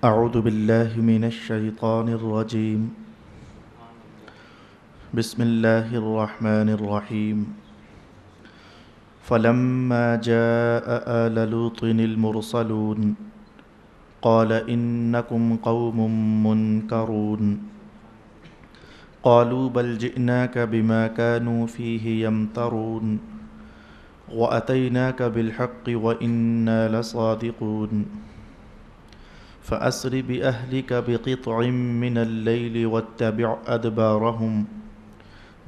اعوذ باللہ من الشیطان الرجیم بسم اللہ الرحمن الرحیم فلما جاء آل لوط المرسلون قال انکم قوم منکرون قالوا بل جئناک بما كانوا فیہ یمترون وأتیناک بالحق وإنا لصادقون فأسر بأهلك بقطع من الليل واتبع أدبارهم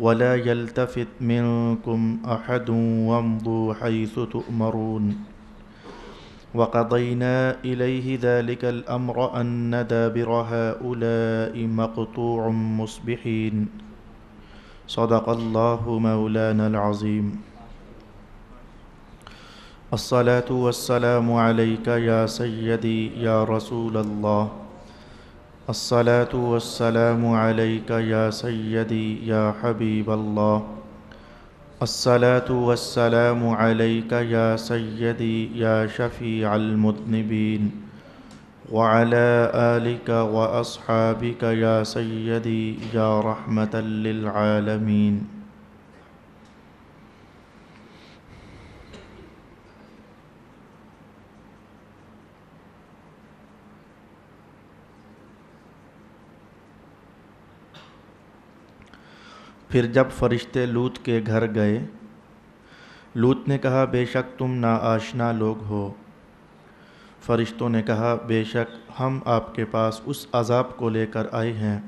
ولا يلتفت منكم أحد وامضوا حيث تؤمرون وقضينا إليه ذلك الأمر أن دابر هؤلاء مقطوع مصبحين صدق الله مولانا العظيم الصلاة والسلام عليك يا سيدي يا رسول الله الصلاة والسلام عليك يا سيدي يا حبيب الله الصلاة والسلام عليك يا سيدي يا شفيع المذنبين وعلى آلك وأصحابك يا سيدي يا رحمة للعالمين. پھر جب فرشتے لوط کے گھر گئے، لوط نے کہا بے شک تم ناآشنا لوگ ہو۔ فرشتوں نے کہا بے شک ہم آپ کے پاس اس عذاب کو لے کر آئے ہیں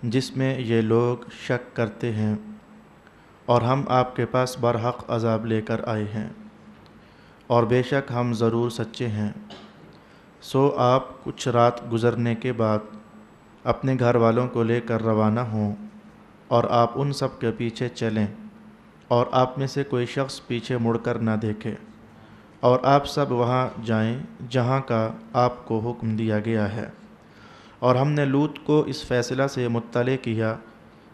جس میں یہ لوگ شک کرتے ہیں، اور ہم آپ کے پاس برحق عذاب لے کر آئے ہیں، اور بے شک ہم ضرور سچے ہیں۔ سو آپ کچھ رات گزرنے کے بعد اپنے گھر والوں کو لے کر روانہ ہوں، اور آپ ان سب کے پیچھے چلیں، اور آپ میں سے کوئی شخص پیچھے مڑ کر نہ دیکھے، اور آپ سب وہاں جائیں جہاں کا آپ کو حکم دیا گیا ہے۔ اور ہم نے لوط کو اس فیصلہ سے مطلع کیا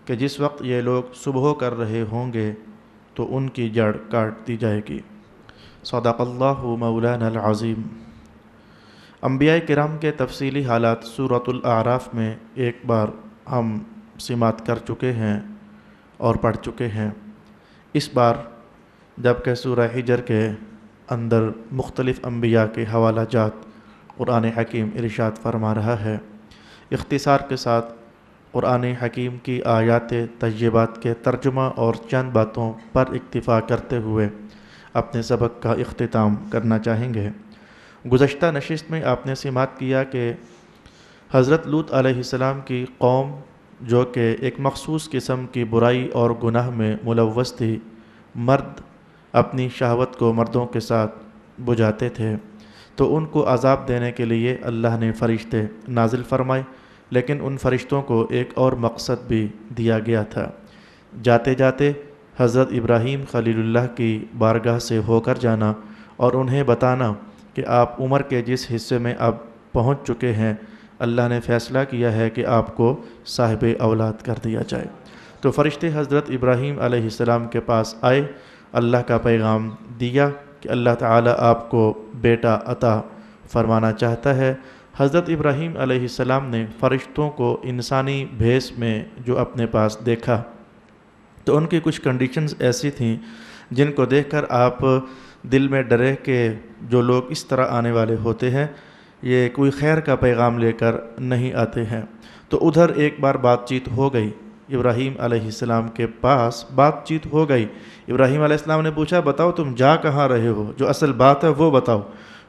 کہ جس وقت یہ لوگ صبح کر رہے ہوں گے تو ان کی جڑ کاٹ دی جائے گی۔ صدق اللہ مولانا العظیم۔ انبیاء کرام کے تفصیلی حالات سورۃ الاعراف میں ایک بار ہم سماعت کر چکے ہیں اور پڑھ چکے ہیں۔ اس بار جبکہ سورہ حجر کے اندر مختلف انبیاء کے حوالہ جات قرآن حکیم ارشاد فرما رہا ہے، اختصار کے ساتھ قرآن حکیم کی آیات طیبات کے ترجمہ اور چند باتوں پر اکتفا کرتے ہوئے اپنے سبق کا اختتام کرنا چاہیں گے۔ گزشتہ نشست میں آپ نے سماعت کیا کہ حضرت لوط علیہ السلام کی قوم جو کہ ایک مخصوص قسم کی برائی اور گناہ میں ملوث تھی، مرد اپنی شہوت کو مردوں کے ساتھ بجھاتے تھے، تو ان کو عذاب دینے کے لیے اللہ نے فرشتے نازل فرمائے، لیکن ان فرشتوں کو ایک اور مقصد بھی دیا گیا تھا۔ جاتے جاتے حضرت ابراہیم خلیل اللہ کی بارگاہ سے ہو کر جانا اور انہیں بتانا کہ آپ عمر کے جس حصے میں اب پہنچ چکے ہیں، اللہ نے فیصلہ کیا ہے کہ آپ کو صاحب اولاد کر دیا جائے۔ تو فرشتے حضرت ابراہیم علیہ السلام کے پاس آئے، اللہ کا پیغام دیا کہ اللہ تعالیٰ آپ کو بیٹا عطا فرمانا چاہتا ہے۔ حضرت ابراہیم علیہ السلام نے فرشتوں کو انسانی بھیس میں جو اپنے پاس دیکھا تو ان کی کچھ کنڈیشنز ایسی تھیں جن کو دیکھ کر آپ دل میں ڈرے کہ جو لوگ اس طرح آنے والے ہوتے ہیں یہ کوئی خیر کا پیغام لے کر نہیں آتے ہیں۔ تو ادھر ایک بار بات چیت ہو گئی، ابراہیم علیہ السلام کے پاس بات چیت ہو گئی۔ ابراہیم علیہ السلام نے پوچھا بتاؤ تم جا کہاں رہے ہو، جو اصل بات ہے وہ بتاؤ۔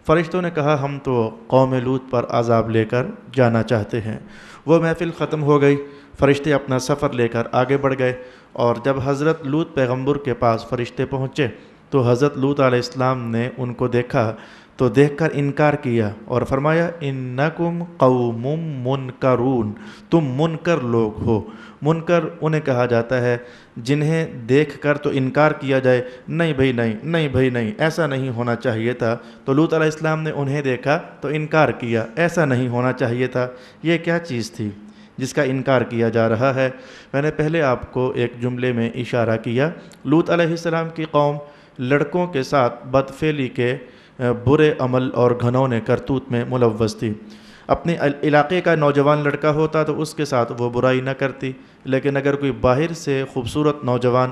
فرشتوں نے کہا ہم تو قوم لوط پر عذاب لے کر جانا چاہتے ہیں۔ وہ محفل ختم ہو گئی، فرشتے اپنا سفر لے کر آگے بڑھ گئے، اور جب حضرت لوط پیغمبر کے پاس فرشتے پہنچے تو حضرت لوط علیہ السلام نے ان کو دیکھا تو دیکھ کر انکار کیا اور فرمایا انکم قوم منکرون، تم منکر لوگ ہو۔ منکر انہیں کہا جاتا ہے جنہیں دیکھ کر تو انکار کیا جائے، نہیں بھائی نہیں، نہیں بھائی نہیں، ایسا نہیں ہونا چاہیے تھا۔ تو لوط علیہ السلام نے انہیں دیکھا تو انکار کیا، ایسا نہیں ہونا چاہیے تھا۔ یہ کیا چیز تھی؟ جس کا انکار کیا جا رہا ہے۔ میں نے پہلے آپ کو ایک جملے میں اشارہ کیا، لوط علیہ السلام کی قوم لڑکوں کے ساتھ بدفعلی کے برے عمل اور گھنونے کرتوت میں ملوث تھی۔ اپنے علاقے کا نوجوان لڑکا ہوتا تو اس کے ساتھ وہ برائی نہ کرتی، لیکن اگر کوئی باہر سے خوبصورت نوجوان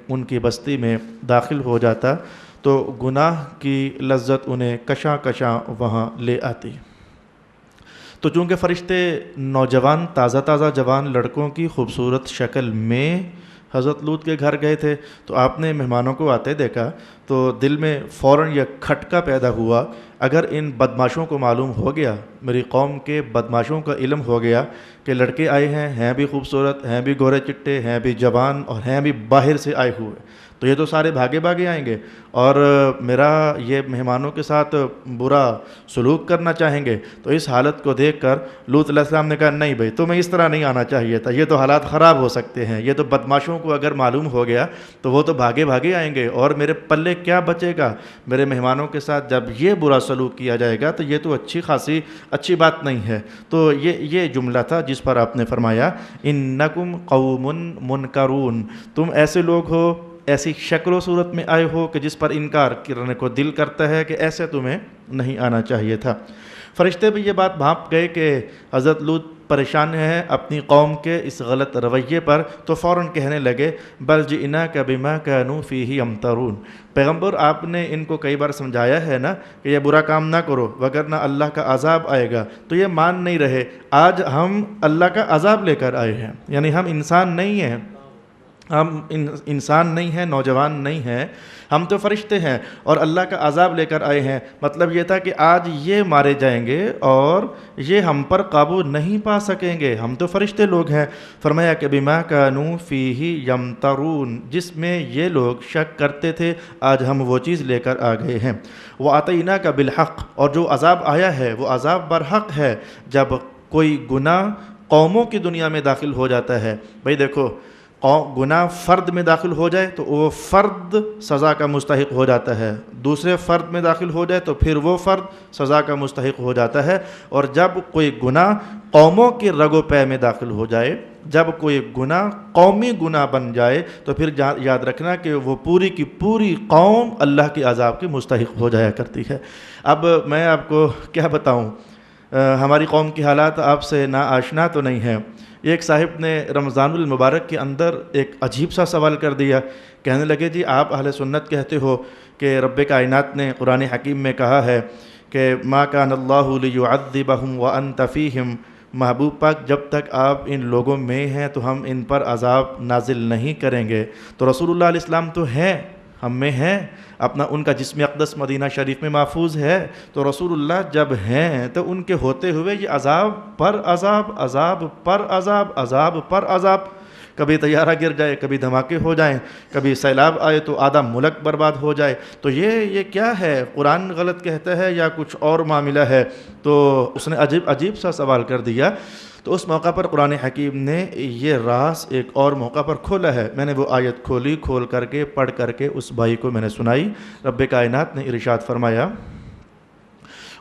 ان کی بستی میں داخل ہو جاتا تو گناہ کی لذت انہیں کشاں کشاں وہاں لے آتی۔ تو چونکہ فرشتے نوجوان تازہ جوان لڑکوں کی خوبصورت شکل میں حضرت لوط کے گھر گئے تھے، تو آپ نے مہمانوں کو آتے دیکھا تو دل میں فوراً یہ کھٹکا پیدا ہوا، اگر ان بدماشوں کو معلوم ہو گیا، میری قوم کے بدماشوں کا علم ہو گیا کہ لڑکے آئے ہیں بھی خوبصورت، ہیں بھی گورے چٹے، ہیں بھی جوان اور ہیں بھی باہر سے آئے ہوئے، تو یہ تو سارے بھاگے آئیں گے اور میرا یہ مہمانوں کے ساتھ برا سلوک کرنا چاہیں گے۔ تو اس حالت کو دیکھ کر لوط علیہ السلام نے کہا نہیں بھائی، تمہیں اس طرح نہیں آنا چاہیے تھا، یہ تو حالات خراب ہو سکتے ہیں، یہ تو بدماشوں کو اگر معلوم ہو گیا تو وہ تو بھاگے آئیں گے اور میرے پلے کیا بچے گا، میرے مہمانوں کے ساتھ جب یہ برا سلوک کیا جائے گا تو یہ تو اچھی بات نہیں ہے۔ تو یہ جملہ تھا جس پر آپ نے فرمایا انکم قوم منکرون، تم ایسے لوگ ہو، ایسی شکل و صورت میں آئے ہو کہ جس پر انکار کرنے کو دل کرتا ہے کہ ایسے تمہیں نہیں آنا چاہیے تھا۔ فرشتے بھی یہ بات بھانپ گئے کہ حضرت لوط پریشان ہیں اپنی قوم کے اس غلط رویے پر، تو فوراً کہنے لگے بل جئناک بما كانوا فیہ یمترون، پیغمبر آپ نے ان کو کئی بار سمجھایا ہے نا کہ یہ برا کام نہ کرو وگرنہ اللہ کا عذاب آئے گا، تو یہ مان نہیں رہے۔ آج ہم اللہ کا عذاب لے کر آئے ہیں، یعنی ہم انسان نہیں ہیں، ہم انسان نہیں ہیں، نوجوان نہیں ہیں، ہم تو فرشتے ہیں اور اللہ کا عذاب لے کر آئے ہیں۔ مطلب یہ تھا کہ آج یہ مارے جائیں گے اور یہ ہم پر قابو نہیں پا سکیں گے، ہم تو فرشتے لوگ ہیں۔ فرمایا کہ بما كانوا فیہ یمترون، جس میں یہ لوگ شک کرتے تھے آج ہم وہ چیز لے کر آ گئے ہیں۔ وَأَتَيْنَاكَ بِالْحَقِّ، اور جو عذاب آیا ہے وہ عذاب برحق ہے۔ جب کوئی گناہ قوموں کی دنیا میں داخل ہو جاتا ہے، بھئی دیکھو گناہ فرد میں داخل ہو جائے تو وہ فرد سزا کا مستحق ہو جاتا ہے، دوسرے فرد میں داخل ہو جائے تو پھر وہ فرد سزا کا مستحق ہو جاتا ہے، اور جب کوئی گناہ قوموں کے رگ و پے میں داخل ہو جائے، جب کوئی گناہ قومی گناہ بن جائے تو پھر یاد رکھنا کہ وہ پوری کی پوری قوم اللہ کے عذاب کی مستحق ہو جایا کرتی ہے۔ اب میں آپ کو کیا بتاؤں، ہماری قوم کی حالات آپ سے نا آشنا تو نہیں ہے۔ ایک صاحب نے رمضان المبارک کے اندر ایک عجیب سا سوال کر دیا، کہنے لگے جی آپ اہل سنت کہتے ہو کہ رب کائنات نے قرآن حکیم میں کہا ہے کہ ما کان اللہ لیعذبہم وانت فیہم، محبوب پاک جب تک آپ ان لوگوں میں ہیں تو ہم ان پر عذاب نازل نہیں کریں گے۔ تو رسول اللہ علیہ السلام تو ہیں، ہم میں ہیں، اپنا ان کا جسم اقدس مدینہ شریف میں محفوظ ہے، تو رسول اللہ جب ہیں تو ان کے ہوتے ہوئے یہ عذاب پر عذاب، عذاب پر عذاب، عذاب پر عذاب، کبھی طیارہ گر جائے، کبھی دھماکے ہو جائیں، کبھی سیلاب آئے تو آدھا ملک برباد ہو جائے، تو یہ کیا ہے، قرآن غلط کہتا ہے یا کچھ اور معاملہ ہے؟ تو اس نے عجیب سا سوال کر دیا۔ تو اس موقع پر قرآن حکیم نے یہ راز ایک اور موقع پر کھولا ہے، میں نے وہ آیت کھول کر کے پڑھ کر کے اس بھائی کو میں نے سنائی۔ رب کائنات نے ارشاد فرمایا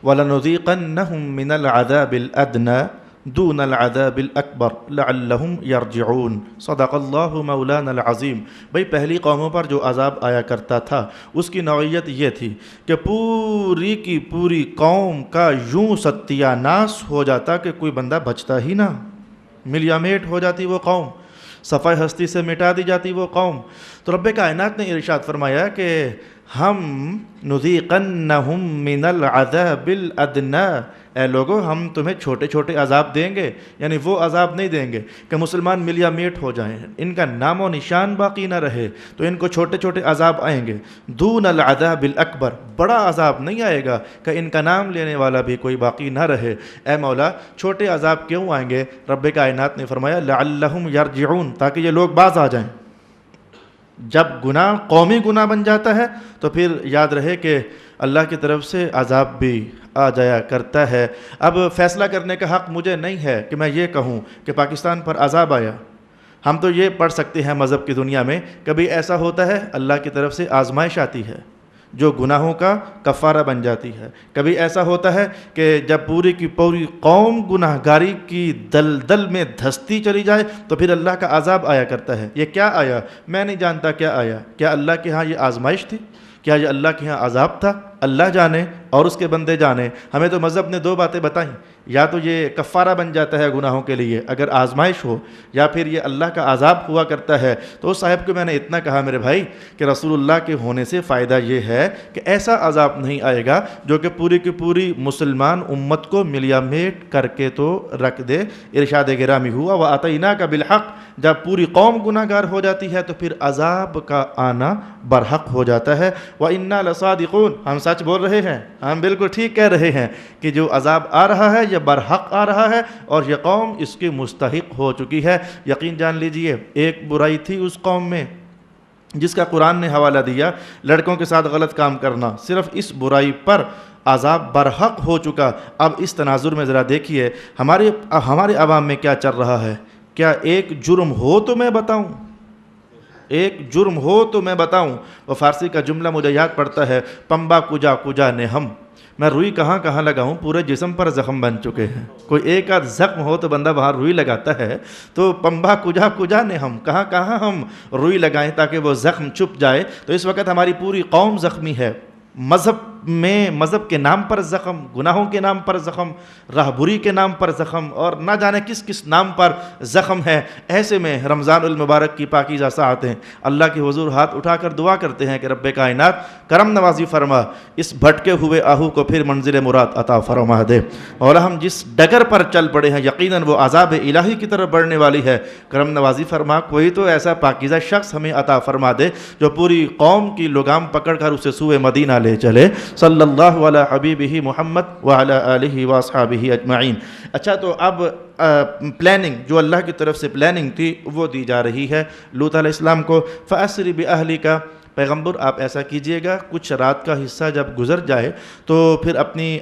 وَلَنُذِيقَنَّهُم مِّنَ الْعَذَابِ الْأَدْنَى دُونَ الْعَذَابِ الْأَكْبَرِ لَعَلَّهُمْ يَرْجِعُونَ صدق اللہ مولانا العظیم۔ بھئی پہلی قوموں پر جو عذاب آیا کرتا تھا اس کی نوعیت یہ تھی کہ پوری کی پوری قوم کا یوں ستیہ ناس ہو جاتا کہ کوئی بندہ بچتا ہی نہ، ملیا میٹ ہو جاتی وہ قوم، صفحہ ہستی سے مٹا دی جاتی وہ قوم۔ تو رب کائنات نے ارشاد فرمایا کہ ہم نذیقنہم من العذاب الادنی، اے لوگو ہم تمہیں چھوٹے چھوٹے عذاب دیں گے، یعنی وہ عذاب نہیں دیں گے کہ مسلمان ملیا میٹ ہو جائیں، ان کا نام و نشان باقی نہ رہے، تو ان کو چھوٹے چھوٹے عذاب آئیں گے۔ دون العذاب الاکبر، بڑا عذاب نہیں آئے گا کہ ان کا نام لینے والا بھی کوئی باقی نہ رہے۔ اے مولا چھوٹے عذاب کیوں آئیں گے؟ رب کائنات نے فرمایا لعلہم یرجعون، تاکہ یہ لوگ باز آ جائیں۔ جب گناہ قومی گناہ بن جاتا ہے تو پھر یاد رہے کہ اللہ کی طرف سے عذاب بھی آ جایا کرتا ہے۔ اب فیصلہ کرنے کا حق مجھے نہیں ہے کہ میں یہ کہوں کہ پاکستان پر عذاب آیا، ہم تو یہ پڑھ سکتے ہیں مذہب کی دنیا میں کبھی ایسا ہوتا ہے اللہ کی طرف سے آزمائش آتی ہے، جو گناہوں کا کفارہ بن جاتی ہے۔ کبھی ایسا ہوتا ہے کہ جب پوری کی پوری قوم گناہ گاری کی دلدل میں دھستی چلی جائے تو پھر اللہ کا عذاب آیا کرتا ہے۔ یہ کیا آیا؟ میں نہیں جانتا کیا آیا۔ کیا اللہ کے ہاں یہ آزمائش تھی؟ کیا یہ اللہ کے ہاں عذاب تھا؟ اللہ جانے اور اس کے بندے جانے۔ ہمیں تو مذہب نے دو باتیں بتائیں، یا تو یہ کفارہ بن جاتا ہے گناہوں کے لیے اگر آزمائش ہو، یا پھر یہ اللہ کا عذاب ہوا کرتا ہے۔ تو اس صاحب کو میں نے اتنا کہا میرے بھائی کہ رسول اللہ کے ہونے سے فائدہ یہ ہے کہ ایسا عذاب نہیں آئے گا جو کہ پوری کی پوری مسلمان امت کو ملیا میٹ کر کے تو رکھ دے۔ ارشاد گرامی ہوا وَأَتَيْنَاكَ بِالْحَقِّ، جب پوری قوم گناہ گار ہو جاتی ہے تو پھر عذاب کا آنا برحق ہو جاتا ہے۔ وَإِنَّا لَصَادِقُونَ، ہم سچ بول رہے ہیں، ہم بالکل ٹھیک کہہ رہے ہیں کہ جو عذاب آ رہا ہے یہ برحق آ رہا ہے اور یہ قوم اس کی مستحق ہو چکی ہے۔ یقین جان لیجئے ایک برائی تھی اس قوم میں جس کا قرآن نے حوالہ دیا، لڑکوں کے ساتھ غلط کام کرنا، صرف اس برائی پر عذاب برحق ہو چکا۔ اب اس تناظر میں ذرا دیکھیے ہمارے عوام میں کیا چل رہا ہے۔ کیا ایک جرم ہو تو میں بتاؤں، ایک جرم ہو تو میں بتاؤں۔ وہ فارسی کا جملہ مجھے یاد پڑتا ہے، پمبا کجا کجا نے ہم، میں روئی کہاں کہاں لگاؤں، پورے جسم پر زخم بن چکے ہیں۔ کوئی ایک آدھ زخم ہو تو بندہ وہاں روئی لگاتا ہے، تو پمبا کجا کجا نے ہم، کہاں کہاں ہم روئی لگائیں تاکہ وہ زخم چھپ جائے۔ تو اس وقت ہماری پوری قوم زخمی ہے، مذہب میں مذہب کے نام پر زخم، گناہوں کے نام پر زخم، راہبری کے نام پر زخم، اور نہ جانے کس کس نام پر زخم ہے۔ ایسے میں رمضان المبارک کی پاکیزہ ساعتیں اللہ کے حضور ہاتھ اٹھا کر دعا کرتے ہیں کہ رب کائنات کرم نوازی فرما، اس بھٹکے ہوئے آہو کو پھر منزل مراد عطا فرما دے۔ اور ہم جس ڈگر پر چل پڑے ہیں یقیناً وہ عذاب الہی کی طرف بڑھنے والی ہے، کرم نوازی فرما، کوئی تو ایسا پاکیزہ شخص ہمیں عطا فرما دے جو پوری قوم کی لگام پکڑ کر اسے سوئے مدینہ لے چلے۔ صلی اللہ علی حبیبہ محمد وعلی آلہ واصحابہ اجمعین۔ اچھا، تو اب پلاننگ جو اللہ کی طرف سے پلاننگ تھی وہ دی جا رہی ہے لوط علیہ السلام کو۔ فَأَسْرِ بِأَهْلِكَ، پیغمبر آپ ایسا کیجئے گا، کچھ رات کا حصہ جب گزر جائے تو پھر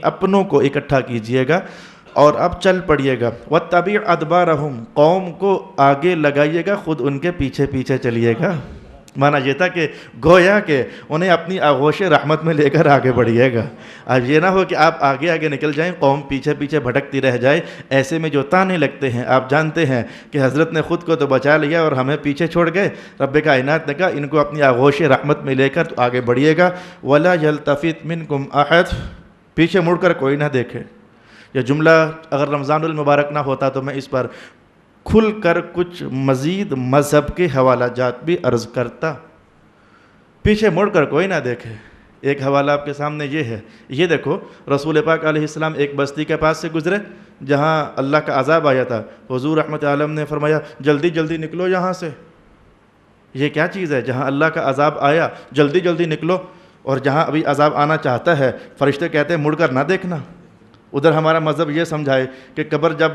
اپنوں کو اکٹھا کیجئے گا اور اب چل پڑیے گا۔ وَاتَّبِعْ أَدْبَارَهُمْ، قوم کو آگے لگائیے گا، خود ان کے پیچھے پیچھے چلیے گا۔ مانا یہ تھا کہ گویا کہ انہیں اپنی آغوش رحمت میں لے کر آگے بڑھیے گا۔ اب یہ نہ ہو کہ آپ آگے آگے نکل جائیں، قوم پیچھے پیچھے بھٹکتی رہ جائے۔ ایسے میں جو تانے لگتے ہیں، آپ جانتے ہیں کہ حضرت نے خود کو تو بچا لیا اور ہمیں پیچھے چھوڑ گئے۔ رب کائنات نے کہا ان کو اپنی آغوش رحمت میں لے کر تو آگے بڑھیے گا۔ وَلَا يَلْتَفِتْ مِنْكُمْ أَحَدٌ، پیچھے مڑ کر کوئی نہ دیکھے۔ یہ جملہ اگر رمضان المبارک نہ ہوتا تو میں اس پر کھل کر کچھ مزید مذہب کے حوالہ جات بھی عرض کرتا۔ پیچھے مڑ کر کوئی نہ دیکھے۔ ایک حوالہ آپ کے سامنے یہ ہے، یہ دیکھو رسول پاک علیہ السلام ایک بستی کے پاس سے گزرے جہاں اللہ کا عذاب آیا تھا۔ حضور رحمت عالم نے فرمایا جلدی جلدی نکلو یہاں سے۔ یہ کیا چیز ہے؟ جہاں اللہ کا عذاب آیا جلدی جلدی نکلو، اور جہاں ابھی عذاب آنا چاہتا ہے فرشتے کہتے ہیں مڑ کر نہ دیکھنا۔ ادھر ہمارا مذہب یہ سمجھائے کہ قبر جب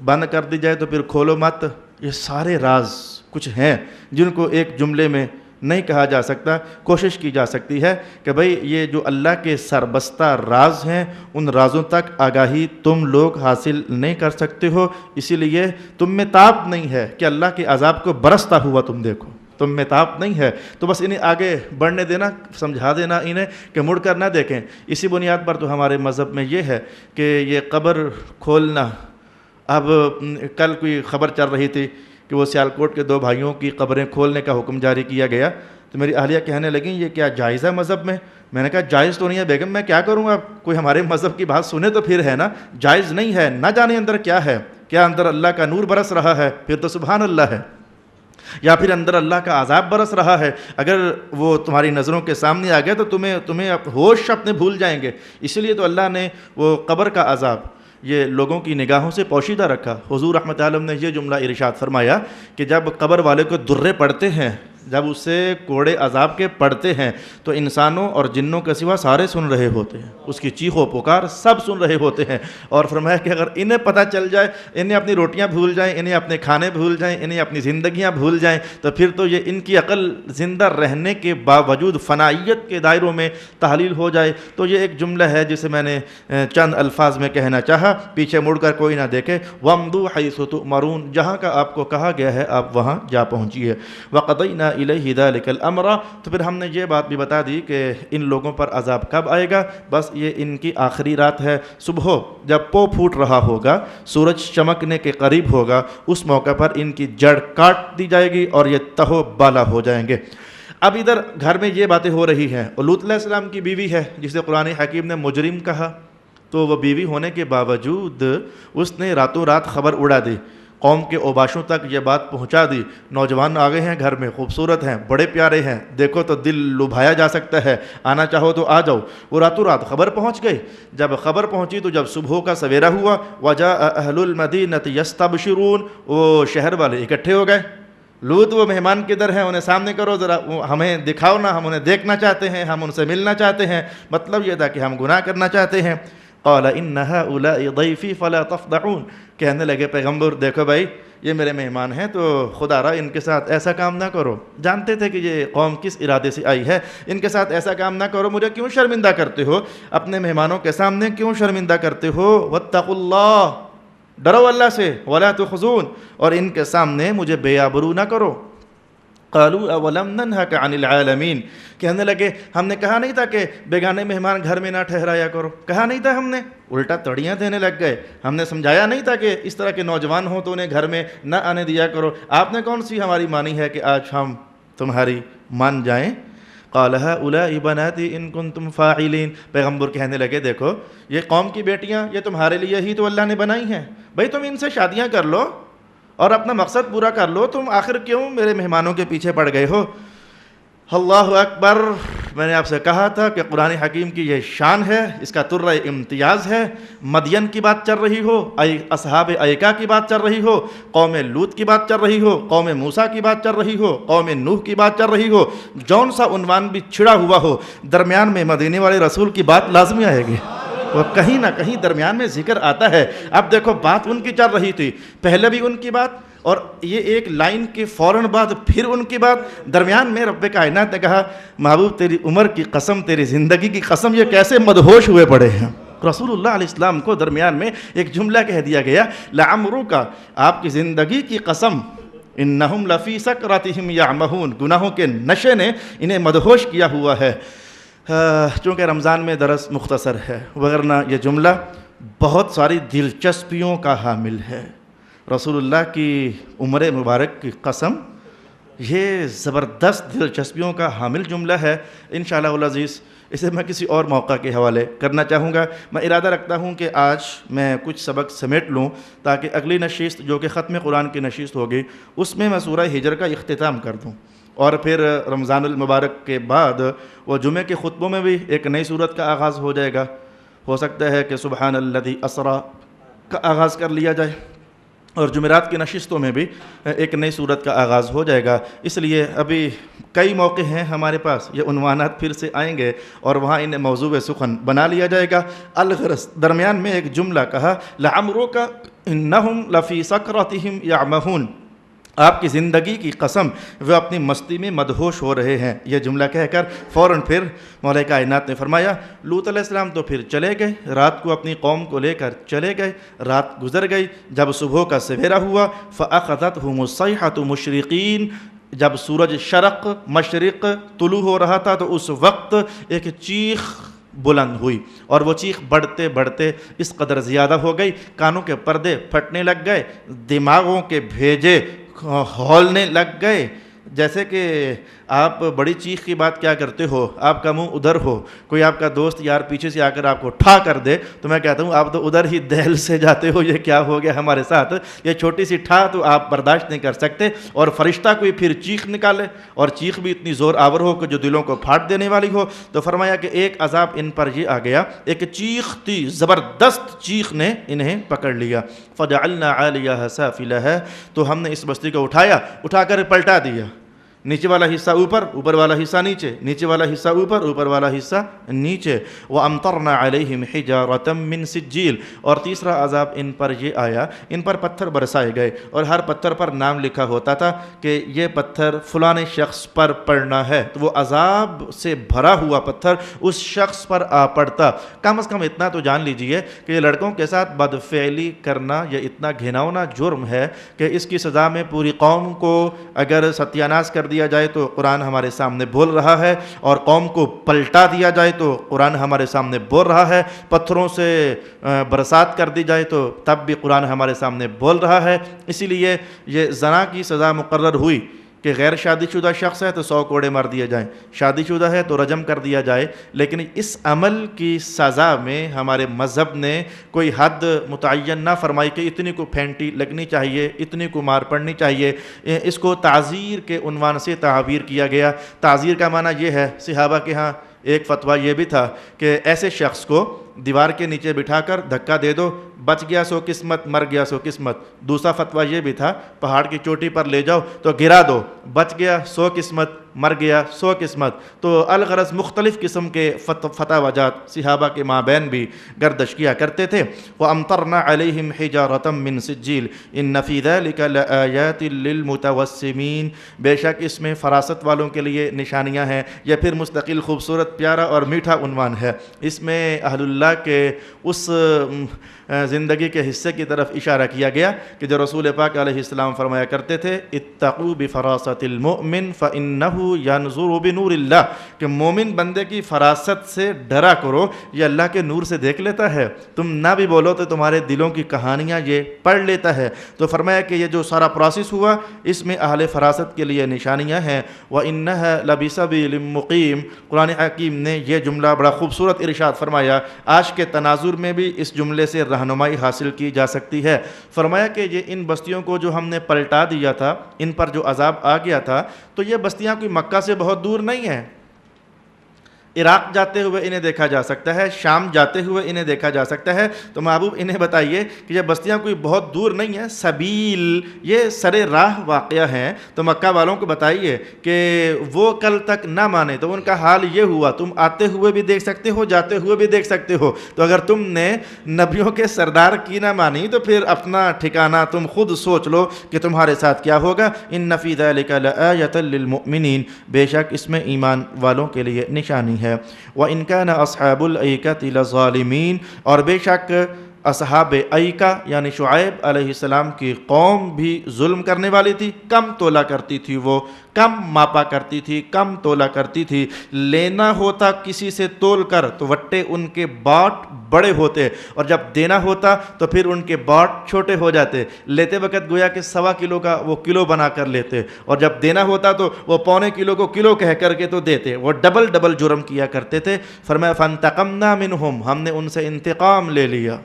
بند کر دی جائے تو پھر کھولو مت۔ یہ سارے راز کچھ ہیں جن کو ایک جملے میں نہیں کہا جا سکتا۔ کوشش کی جا سکتی ہے کہ بھئی یہ جو اللہ کے سربستہ راز ہیں ان رازوں تک آگاہی تم لوگ حاصل نہیں کر سکتے ہو، اسی لیے تم میں طاقت نہیں ہے کہ اللہ کے عذاب کو برستا ہوا تم دیکھو، تم میں طاقت نہیں ہے، تو بس انہیں آگے بڑھنے دینا، سمجھا دینا انہیں کہ مڑ کر نہ دیکھیں۔ اسی بنیاد پر تو ہمارے مذہب میں یہ ہے کہ یہ قبر کھولنا، اب کل کوئی خبر چل رہی تھی کہ وہ سیالکوٹ کے 2 بھائیوں کی قبریں کھولنے کا حکم جاری کیا گیا، تو میری اہلیہ کہنے لگیں یہ کیا جائز ہے مذہب میں؟ میں نے کہا جائز تو نہیں ہے بیگم، میں کیا کروں گا، کوئی ہمارے مذہب کی بات سنے تو پھر ہے نا، جائز نہیں ہے، نہ جانے اندر کیا ہے، کیا اندر اللہ کا نور برس رہا ہے، پھر تو سبحان اللہ ہے، یا پھر اندر اللہ کا عذاب برس رہا ہے۔ اگر وہ تمہاری نظروں کے سامنے آ گیا تو تمہیں ہوش اپنے بھول جائیں گے۔ اس لیے تو اللہ نے وہ قبر کا عذاب یہ لوگوں کی نگاہوں سے پوشیدہ رکھا۔ حضور رحمت عالم نے یہ جملہ ارشاد فرمایا کہ جب قبر والے کو درے پڑتے ہیں، جب اسے کوڑے عذاب کے پڑتے ہیں تو انسانوں اور جنوں کے سوا سارے سن رہے ہوتے ہیں، اس کی چیخ و پکار سب سن رہے ہوتے ہیں۔ اور فرمایا کہ اگر انہیں پتہ چل جائے، انہیں اپنی روٹیاں بھول جائیں، انہیں اپنے کھانے بھول جائیں، انہیں اپنی زندگیاں بھول جائیں، تو پھر تو یہ ان کی عقل زندہ رہنے کے باوجود فنائیت کے دائروں میں تحلیل ہو جائے۔ تو یہ ایک جملہ ہے جسے میں نے چند الفاظ میں کہنا چاہا، پیچھے مڑ کر کوئی نہ دیکھے۔ وَامْضُوا حَيْثُ تُؤْمَرُونَ، جہاں کا آپ کو کہا گیا ہے آپ وہاں جا پہنچیے۔ وَقَضَيْنَا الیہ ذلک الامر، تو پھر ہم نے یہ بات بھی بتا دی کہ ان لوگوں پر عذاب کب آئے گا، بس یہ ان کی آخری رات ہے، صبح جب پو پھوٹ رہا ہوگا، سورج چمکنے کے قریب ہوگا، اس موقع پر ان کی جڑ کاٹ دی جائے گی اور یہ تہو بالا ہو جائیں گے۔ اب ادھر گھر میں یہ باتیں ہو رہی ہیں، اور لوط علیہ السلام کی بیوی ہے جسے قرآن حکیم نے مجرم کہا، تو وہ بیوی ہونے کے باوجود اس نے راتوں رات خبر اڑا دی، قوم کے اوباشوں تک یہ بات پہنچا دی، نوجوان آ گئے ہیں گھر میں، خوبصورت ہیں، بڑے پیارے ہیں، دیکھو تو دل لبھایا جا سکتا ہے، آنا چاہو تو آ جاؤ۔ وہ راتوں رات خبر پہنچ گئی، جب خبر پہنچی تو جب صبح کا سویرا ہوا، وجاء اہل المدینۃ یستبشرون، وہ شہر والے اکٹھے ہو گئے، لوط وہ مہمان کدھر ہیں، انہیں سامنے کرو ذرا، ہمیں دکھاؤ نا، ہم انہیں دیکھنا چاہتے ہیں، ہم ان سے ملنا چاہتے ہیں، مطلب یہ تھا کہ ہم گناہ کرنا چاہتے ہیں۔ قال ان هؤلاء ضیفی فلا تفضحون، کہنے لگے پیغمبر دیکھو بھائی یہ میرے مہمان ہیں، تو خدا را ان کے ساتھ ایسا کام نہ کرو، جانتے تھے کہ یہ قوم کس ارادے سے آئی ہے، ان کے ساتھ ایسا کام نہ کرو، مجھے کیوں شرمندہ کرتے ہو، اپنے مہمانوں کے سامنے کیوں شرمندہ کرتے ہو، واتقوا اللہ، ڈرو اللہ سے، ولا تخزون، اور ان کے سامنے مجھے بے آبرو نہ کرو۔ قالوا اولم ننهك عن العالمین، کہنے لگے ہم نے کہا نہیں تھا کہ بیگانے مہمان گھر میں نہ ٹھہرایا کرو، کہا نہیں تھا ہم نے، الٹا تڑیاں دینے لگ گئے، ہم نے سمجھایا نہیں تھا کہ اس طرح کے نوجوان ہوں تو انہیں گھر میں نہ آنے دیا کرو، آپ نے کون سی ہماری مانی ہے کہ آج ہم تمہاری مان جائیں۔ قال هؤلاء بناتي ان كنتم فاعلین، پیغمبر کہنے لگے دیکھو یہ قوم کی بیٹیاں یہ تمہارے لیے ہی تو اللہ نے بنائی ہیں، بھائی تم ان سے شادیاں کر لو اور اپنا مقصد پورا کر لو، تم آخر کیوں میرے مہمانوں کے پیچھے پڑ گئے ہو۔ اللہ اکبر، میں نے آپ سے کہا تھا کہ قرآن حکیم کی یہ شان ہے، اس کا طرہ امتیاز ہے، مدین کی بات چل رہی ہو، اصحاب ایکا کی بات چل رہی ہو، قوم لوط کی بات چل رہی ہو، قوم موسیٰ کی بات چل رہی ہو، قوم نوح کی بات چل رہی ہو، جون سا عنوان بھی چھڑا ہوا ہو، درمیان میں مدینے والے رسول کی بات لازمی آئے گی، وہ کہیں نہ کہیں درمیان میں ذکر آتا ہے۔ اب دیکھو بات ان کی چل رہی تھی، پہلے بھی ان کی بات، اور یہ ایک لائن کے فوراً بعد پھر ان کی بات، درمیان میں رب کائنات نے کہا محبوب تیری عمر کی قسم، تیری زندگی کی قسم، یہ کیسے مدہوش ہوئے پڑے ہیں۔ رسول اللہ علیہ السلام کو درمیان میں ایک جملہ کہہ دیا گیا، لعمرک، آپ کی زندگی کی قسم، انہم لفی سکرتہم یعمہون، گناہوں کے نشے نے انہیں مدہوش کیا ہوا ہے۔ چونکہ رمضان میں درس مختصر ہے، وگرنہ یہ جملہ بہت ساری دلچسپیوں کا حامل ہے۔ رسول اللہ کی عمر مبارک کی قسم، یہ زبردست دلچسپیوں کا حامل جملہ ہے، انشاءاللہ العزیز اسے میں کسی اور موقع کے حوالے کرنا چاہوں گا۔ میں ارادہ رکھتا ہوں کہ آج میں کچھ سبق سمیٹ لوں تاکہ اگلی نشست جو کہ ختم قرآن کی نشست ہوگی اس میں سورہ ہجر کا اختتام کر دوں، اور پھر رمضان المبارک کے بعد وہ جمعے کے خطبوں میں بھی ایک نئی صورت کا آغاز ہو جائے گا، ہو سکتا ہے کہ سبحان الذی اسری کا آغاز کر لیا جائے، اور جمعرات کی نشستوں میں بھی ایک نئی صورت کا آغاز ہو جائے گا۔ اس لیے ابھی کئی موقع ہیں ہمارے پاس، یہ عنوانات پھر سے آئیں گے اور وہاں انہیں موضوع سخن بنا لیا جائے گا۔ الغرض درمیان میں ایک جملہ کہا، لعمرک انہم لفی سکرتہم یعمہون، آپ کی زندگی کی قسم وہ اپنی مستی میں مدہوش ہو رہے ہیں، یہ جملہ کہہ کر فوراً پھر مولا کائنات نے فرمایا لوط علیہ السلام تو پھر چلے گئے، رات کو اپنی قوم کو لے کر چلے گئے، رات گزر گئی، جب صبح کا سویرا ہوا فأخذتهم الصیحۃ مشرقین، جب سورج شرق مشرق طلوع ہو رہا تھا تو اس وقت ایک چیخ بلند ہوئی، اور وہ چیخ بڑھتے بڑھتے اس قدر زیادہ ہو گئی، کانوں کے پردے پھٹنے لگ گئے، دماغوں کے بھیجے ہولنے لگ گئے، جیسے کہ آپ بڑی چیخ کی بات کیا کرتے ہو، آپ کا منہ ادھر ہو، کوئی آپ کا دوست یار پیچھے سے آ کر آپ کو ٹھا کر دے تو میں کہتا ہوں آپ تو ادھر ہی دہل سے جاتے ہو، یہ کیا ہو گیا ہمارے ساتھ، یہ چھوٹی سی ٹھا تو آپ برداشت نہیں کر سکتے، اور فرشتہ کوئی پھر چیخ نکالے اور چیخ بھی اتنی زور آور ہو کہ جو دلوں کو پھاٹ دینے والی ہو، تو فرمایا کہ ایک عذاب ان پر یہ آ گیا، ایک چیخ تھی، زبردست چیخ نے انہیں پکڑ لیا، فجعلنا عالیہا سافلہا، تو ہم نے اس بستی کو اٹھا کر پلٹا دیا، نیچے والا حصہ اوپر، اوپر والا حصہ نیچے، نیچے والا حصہ اوپر، اوپر والا حصہ نیچے، وَأَمْطَرْنَا عَلَيْهِمْ حِجَارَةً مِّن سِجِّيلٍ، اور تیسرا عذاب ان پر یہ آیا، ان پر پتھر برسائے گئے، اور ہر پتھر پر نام لکھا ہوتا تھا کہ یہ پتھر فلاں شخص پر پڑنا ہے، تو وہ عذاب سے بھرا ہوا پتھر اس شخص پر آ پڑتا۔ کم از کم اتنا تو جان لیجئے کہ یہ لڑکوں کے ساتھ بدفعلی کرنا یہ اتنا گھناؤنا جرم ہے کہ اس کی سزا میں پوری قوم کو اگر ستیہ ناش کر دیا دیا جائے تو قرآن ہمارے سامنے بول رہا ہے، اور قوم کو پلٹا دیا جائے تو قرآن ہمارے سامنے بول رہا ہے، پتھروں سے برسات کر دی جائے تو تب بھی قرآن ہمارے سامنے بول رہا ہے۔ اسی لیے یہ زنا کی سزا مقرر ہوئی کہ غیر شادی شدہ شخص ہے تو 100 کوڑے مار دیے جائیں، شادی شدہ ہے تو رجم کر دیا جائے، لیکن اس عمل کی سزا میں ہمارے مذہب نے کوئی حد متعین نہ فرمائی کہ اتنی کو پھینٹی لگنی چاہیے، اتنی کو مار پڑنی چاہیے۔ اس کو تعزیر کے عنوان سے تعبیر کیا گیا۔ تعزیر کا معنی یہ ہے، صحابہ کے ہاں ایک فتویٰ یہ بھی تھا کہ ایسے شخص کو دیوار کے نیچے بٹھا کر دھکا دے دو، بچ گیا سو قسمت، مر گیا سو قسمت۔ دوسرا فتویٰ یہ بھی تھا پہاڑ کی چوٹی پر لے جاؤ تو گرا دو، بچ گیا 100 قسمت، مر گیا 100 قسمت۔ تو الغرض مختلف قسم کے فتح وجات صحابہ کے مابین بھی گردش کیا کرتے تھے۔ وَأَمْطَرْنَا عَلَيْهِمْ حِجَارَةً مِّن سِجِّيلٍ إِنَّ فِي ذَلِكَ لَآيَاتٍ لِّلْمُتَوَسِّمِينَ، بے شک اس میں فراست والوں کے لیے نشانیاں ہیں۔ یہ پھر مستقل خوبصورت پیارا اور میٹھا عنوان ہے۔ اس میں اہل اللہ کے اس زندگی کے حصے کی طرف اشارہ کیا گیا کہ جو رسول پاک علیہ السلام فرمایا کرتے تھے، اتقوا بفراست المؤمن فإنہ ینظر بنور اللہ، کہ مومن بندے کی فراست سے ڈرا کرو، یہ اللہ کے نور سے دیکھ لیتا ہے، تم نہ بھی بولو تو تمہارے دلوں کی کہانیاں یہ پڑھ لیتا ہے۔ تو فرمایا کہ یہ جو سارا پروسیس ہوا اس میں اہل فراست کے لیے نشانیاں ہیں۔ وَإِنَّهَا لَبِسَبِيلٍ مُقِيمٍ، قرآن حکیم نے یہ جملہ بڑا خوبصورت ارشاد فرمایا۔ آج کے تناظر میں بھی اس جملے سے رہنمائی حاصل کی جا سکتی ہے۔ فرمایا کہ یہ ان بستیوں کو جو ہم نے پلٹا دیا تھا، ان پر جو عذاب آ گیا تھا، تو یہ بستیاں کوئی مکہ سے بہت دور نہیں ہیں۔ عراق جاتے ہوئے انہیں دیکھا جا سکتا ہے، شام جاتے ہوئے انہیں دیکھا جا سکتا ہے۔ تو محبوب انہیں بتائیے کہ یہ بستیاں کوئی بہت دور نہیں ہیں، سبیل یہ سر راہ واقعہ ہیں۔ تو مکہ والوں کو بتائیے کہ وہ کل تک نہ مانے تو ان کا حال یہ ہوا، تم آتے ہوئے بھی دیکھ سکتے ہو، جاتے ہوئے بھی دیکھ سکتے ہو۔ تو اگر تم نے نبیوں کے سردار کی نہ مانی تو پھر اپنا ٹھکانہ تم خود سوچ لو کہ تمہارے ساتھ کیا ہوگا۔ ان فی ذلک لآیۃ للمؤمنین، بے شک اس میں ایمان والوں کے لیے نشانی ہے۔ وَإِنْ كَانَ أَصْحَابُ الْأَيْكَةِ لَظَالِمِينَ، اور بے شک اصحاب ایکہ یعنی شعیب علیہ السلام کی قوم بھی ظلم کرنے والی تھی، کم تولا کرتی تھی، وہ کم ماپا کرتی تھی، کم تولا کرتی تھی۔ لینا ہوتا کسی سے تول کر تو وٹے ان کے باٹ بڑے ہوتے، اور جب دینا ہوتا تو پھر ان کے باٹ چھوٹے ہو جاتے۔ لیتے وقت گویا کہ 1.25 کلو کا وہ کلو بنا کر لیتے، اور جب دینا ہوتا تو وہ 1.25 کلو کو کلو کہہ کر کے تو دیتے۔ وہ ڈبل جرم کیا کرتے تھے۔ فرمایا فانتقمنا منہم، ہم نے ان سے انتقام لے لیا،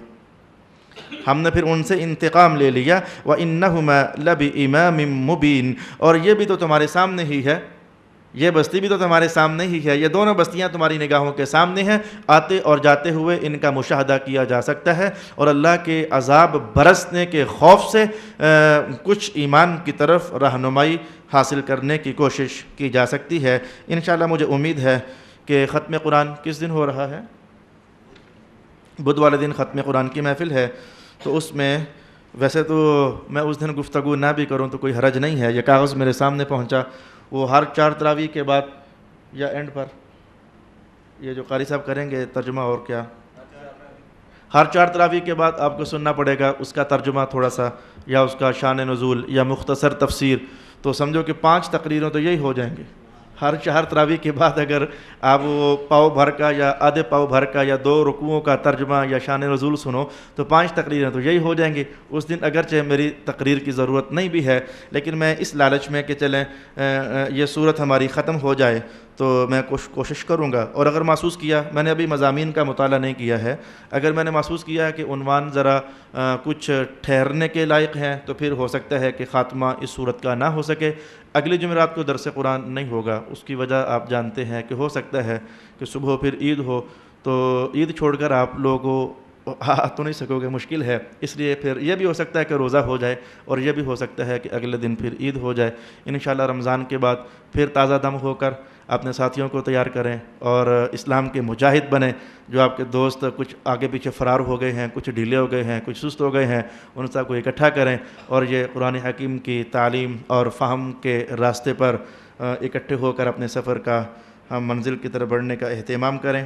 ہم نے پھر ان سے انتقام لے لیا۔ وَإِنَّهُمَا لَبِإِمَامٍ مُبِينٍ، اور یہ بھی تو تمہارے سامنے ہی ہے، یہ بستی بھی تو تمہارے سامنے ہی ہے، یہ دونوں بستیاں تمہاری نگاہوں کے سامنے ہیں، آتے اور جاتے ہوئے ان کا مشاہدہ کیا جا سکتا ہے۔ اور اللہ کے عذاب برسنے کے خوف سے کچھ ایمان کی طرف رہنمائی حاصل کرنے کی کوشش کی جا سکتی ہے۔ انشاءاللہ مجھے امید ہے کہ ختم قرآن کس دن ہو رہا ہے؟ بدھ والے دن ختم قرآن کی محفل ہے، تو اس میں ویسے تو میں اس دن گفتگو نہ بھی کروں تو کوئی حرج نہیں ہے۔ یہ کاغذ میرے سامنے پہنچا، وہ ہر 4 تراویح کے بعد یا اینڈ پر یہ جو قاری صاحب کریں گے ترجمہ، اور کیا ہر 4 تراویح کے بعد آپ کو سننا پڑے گا اس کا ترجمہ تھوڑا سا، یا اس کا شان نزول یا مختصر تفسیر۔ تو سمجھو کہ 5 تقریروں تو یہی ہو جائیں گے۔ ہر 4 تراویح کے بعد اگر آپ وہ پاؤ بھر کا یا آدھے پاؤ بھر کا یا 2 رکوعوں کا ترجمہ یا شان نزول سنو تو 5 تقریریں تو یہی ہو جائیں گی۔ اس دن اگرچہ میری تقریر کی ضرورت نہیں بھی ہے، لیکن میں اس لالچ میں کہ چلیں یہ صورت ہماری ختم ہو جائے تو میں کوشش کروں گا۔ اور اگر محسوس کیا، میں نے ابھی مضامین کا مطالعہ نہیں کیا ہے، اگر میں نے محسوس کیا ہے کہ عنوان ذرا کچھ ٹھہرنے کے لائق ہیں تو پھر ہو سکتا ہے کہ خاتمہ اس صورت کا نہ ہو سکے۔ اگلی جمعرات کو درس قرآن نہیں ہوگا، اس کی وجہ آپ جانتے ہیں کہ ہو سکتا ہے کہ صبح پھر عید ہو، تو عید چھوڑ کر آپ لوگوں آ تو نہیں سکو گے، مشکل ہے۔ اس لیے پھر یہ بھی ہو سکتا ہے کہ روزہ ہو جائے، اور یہ بھی ہو سکتا ہے کہ اگلے دن پھر عید ہو جائے۔ انشاءاللہ رمضان کے بعد پھر تازہ دم ہو کر اپنے ساتھیوں کو تیار کریں اور اسلام کے مجاہد بنیں۔ جو آپ کے دوست کچھ آگے پیچھے فرار ہو گئے ہیں، کچھ ڈھیلے ہو گئے ہیں، کچھ سست ہو گئے ہیں، ان سب کو اکٹھا کریں اور یہ قرآن حکیم کی تعلیم اور فہم کے راستے پر اکٹھے ہو کر اپنے سفر کا ہم منزل کی طرف بڑھنے کا اہتمام کریں۔